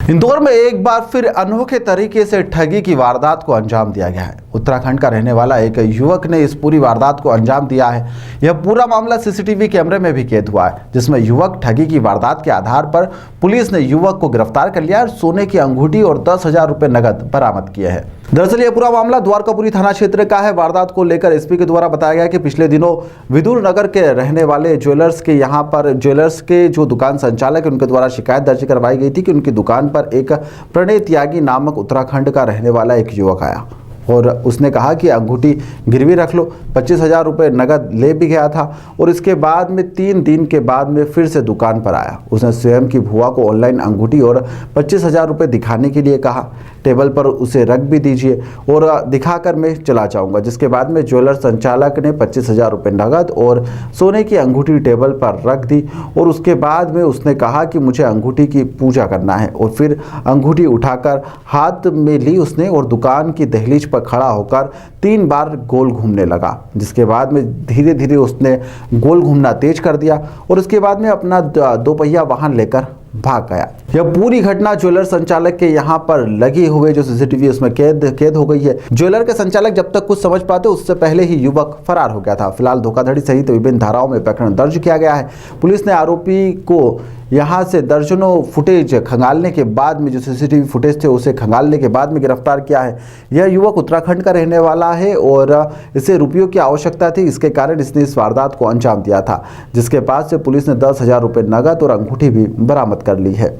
इंदौर में एक बार फिर अनोखे तरीके से ठगी की वारदात को अंजाम दिया गया है। उत्तराखंड का रहने वाला एक युवक ने इस पूरी वारदात को अंजाम दिया है। यह पूरा मामला सीसीटीवी कैमरे में भी कैद हुआ है, जिसमें युवक ठगी की वारदात के आधार पर पुलिस ने युवक को गिरफ्तार कर लिया और सोने की अंगूठी और 10,000 रुपए नगद बरामद किए हैं। दरअसल यह पूरा मामला द्वारकापुरी थाना क्षेत्र का है। वारदात को लेकर एसपी के द्वारा बताया गया कि पिछले दिनों विदुर नगर के रहने वाले ज्वेलर्स के यहाँ पर ज्वेलर्स के जो दुकान संचालक है उनके द्वारा शिकायत दर्ज करवाई गई थी कि उनकी दुकान पर एक प्रणय त्यागी नामक उत्तराखंड का रहने वाला एक युवक आया और उसने कहा कि अंगूठी गिरवी रख लो। 25,000 रुपये नगद ले भी गया था और इसके बाद में 3 दिन के बाद में फिर से दुकान पर आया। उसने स्वयं की भुआ को ऑनलाइन अंगूठी और 25,000 रुपये दिखाने के लिए कहा। टेबल पर उसे रख भी दीजिए और दिखाकर मैं चला जाऊंगा। जिसके बाद में ज्वेलर संचालक ने 25,000 रुपये नगद और सोने की अंगूठी टेबल पर रख दी और उसके बाद में उसने कहा कि मुझे अंगूठी की पूजा करना है और फिर अंगूठी उठाकर हाथ में ली उसने और दुकान की दहलीज पर खड़ा होकर 3 बार गोल घूमने लगा। जिसके बाद में धीरे धीरे उसने गोल घूमना तेज कर दिया और उसके बाद में अपना 2 पहिया वाहन लेकर भाग गया। यह पूरी घटना ज्वेलर संचालक के यहाँ पर लगी हुए जो सीसीटीवी उसमें कैद हो गई है। ज्वेलर के संचालक जब तक कुछ समझ पाते उससे पहले ही युवक फरार हो गया था। फिलहाल धोखाधड़ी सहित विभिन्न धाराओं में प्रकरण दर्ज किया गया है। पुलिस ने आरोपी को यहाँ से दर्जनों फुटेज खंगालने के बाद में जो सीसीटीवी फुटेज थे उसे खंगालने के बाद में गिरफ्तार किया है। यह युवक उत्तराखंड का रहने वाला है और इसे रुपयों की आवश्यकता थी, इसके कारण इसने इस वारदात को अंजाम दिया था, जिसके पास से पुलिस ने 10,000 रुपये नगद और अंगूठी भी बरामद कर ली है।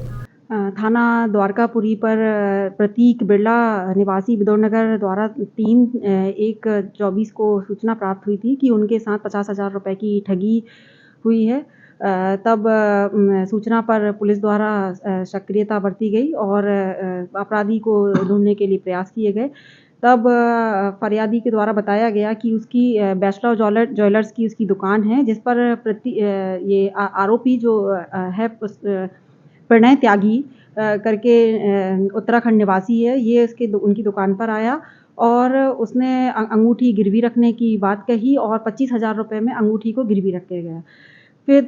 थाना द्वारकापुरी पर प्रतीक बिरला निवासी विदुरनगर द्वारा 3/1/24 को सूचना प्राप्त हुई थी कि उनके साथ 50,000 रुपये की ठगी हुई है। तब सूचना पर पुलिस द्वारा सक्रियता बरती गई और अपराधी को ढूंढने के लिए प्रयास किए गए। तब फरियादी के द्वारा बताया गया कि उसकी बैचलर ज्वेलर्स की उसकी दुकान है, जिस पर ये आरोपी जो है प्रणय त्यागी करके उत्तराखंड निवासी है, ये उनकी दुकान पर आया और उसने अंगूठी गिरवी रखने की बात कही और 25,000 रुपये में अंगूठी को गिरवी रख के गया। फिर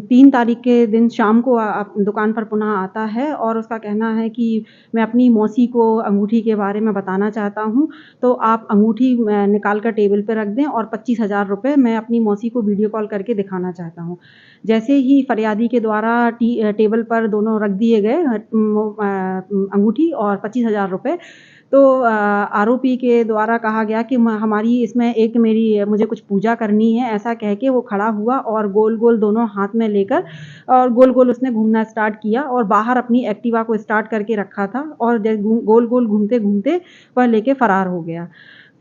3 तारीख के दिन शाम को दुकान पर पुनः आता है और उसका कहना है कि मैं अपनी मौसी को अंगूठी के बारे में बताना चाहता हूँ, तो आप अंगूठी निकाल कर टेबल पर रख दें और 25,000 रुपये मैं अपनी मौसी को वीडियो कॉल करके दिखाना चाहता हूँ। जैसे ही फरियादी के द्वारा टेबल पर दोनों रख दिए गए अंगूठी और 25,000 रुपये, तो आरोपी के द्वारा कहा गया कि हमारी इसमें मुझे कुछ पूजा करनी है, ऐसा कह के वो खड़ा हुआ और गोल-गोल दोनों हाथ में लेकर और गोल-गोल उसने घूमना स्टार्ट किया और बाहर अपनी एक्टिवा को स्टार्ट करके रखा था और गोल-गोल घूमते-घूमते वह लेके फरार हो गया।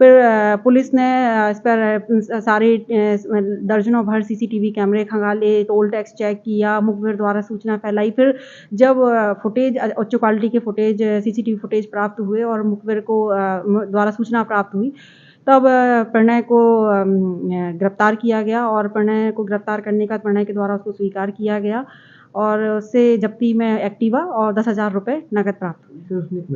फिर पुलिस ने इस पर सारे दर्जनों भर सीसीटीवी कैमरे खंगाले, टोल टैक्स चेक किया, मुखबिर द्वारा सूचना फैलाई। फिर जब फुटेज उच्च क्वालिटी के फुटेज सीसीटीवी फुटेज प्राप्त हुए और मुखबिर को द्वारा सूचना प्राप्त हुई, तब प्रणय को गिरफ्तार किया गया और प्रणय को गिरफ्तार करने का प्रणय के द्वारा उसको स्वीकार किया गया और उससे जब्ती में एक्टिवा और 10,000 रुपये नकद प्राप्त हुए।